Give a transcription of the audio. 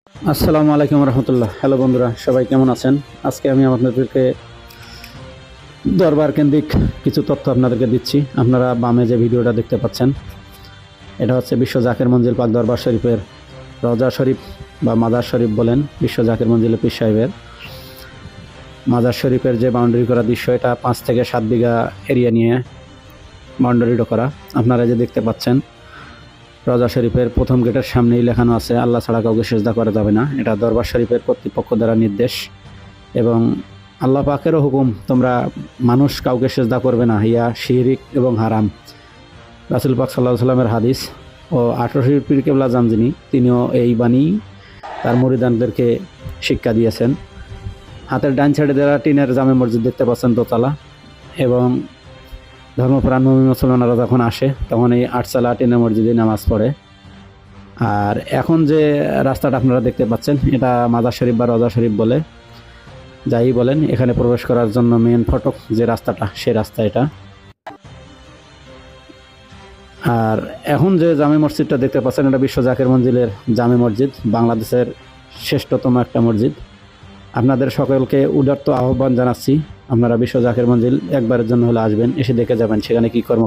আসসালামু আলাইকুম রহমতুল্লাহ। হ্যালো বন্ধুরা, সবাই কেমন আছেন? আজকে আমি আপনাদেরকে দরবার কেন্দ্রিক কিছু তথ্য আপনাদেরকে দিচ্ছি। আপনারা বামে যে ভিডিওটা দেখতে পাচ্ছেন, এটা হচ্ছে বিশ্ব জাকের মঞ্জিল পাক দরবার শরীফের রওজা শরীফ বা মাজার শরীফ বলেন। বিশ্ব জাকের মঞ্জিল পীর সাহেবের মাজার শরীফের যে বাউন্ডারি করা দৃশ্য, এটা 5 থেকে 7 বিঘা এরিয়া নিয়ে বাউন্ডারিটা করা। আপনারা যে দেখতে পাচ্ছেন, রওজা শরীফের প্রথম গেটের সামনেই লেখানো আছে আল্লাহ ছাড়া কাউকে সিজদা করা যাবে না। এটা দরবার শরীফের কর্তৃপক্ষ দ্বারা নির্দেশ এবং আল্লাহ পাকেরও হুকুম, তোমরা মানুষ কাউকে সিজদা করবে না, ইয়া শিরিক এবং হারাম। রাসূল পাক সাল্লাল্লাহু আলাইহি সাল্লামের হাদিস ও 18 পীর কেবলা যান যিনি, তিনিও এই বাণী তার মুরিদানদেরকে শিক্ষা দিয়েছেন। হাতের ডান সাইডে যারা টিনের জামে মসজিদ দেখতে পাচ্ছেন দোতলা, এবং ধর্মপ্রাণ মুমিন মুসলমানরা যখন আসে তখন এই 8 টিনের মসজিদে নামাজ পড়ে। আর এখন যে রাস্তাটা আপনারা দেখতে পাচ্ছেন, এটা মাজার শরীফ বা রওজা শরীফ বলে, যাই বলেন, এখানে প্রবেশ করার জন্য মেন ফটক যে রাস্তাটা, সেই রাস্তা এটা। আর এখন যে জামে মসজিদটা দেখতে পাচ্ছেন, এটা বিশ্ব জাকের মঞ্জিলের জামে মসজিদ, বাংলাদেশের শ্রেষ্ঠতম একটা মসজিদ। আপনাদের সকলকে উদারত আহ্বান জানাচ্ছি, আপনারা বিশ্ব জাকের মঞ্জিল একবারের জন্য হলে আসবেন, এসে দেখে যাবেন সেখানে কি কর্ম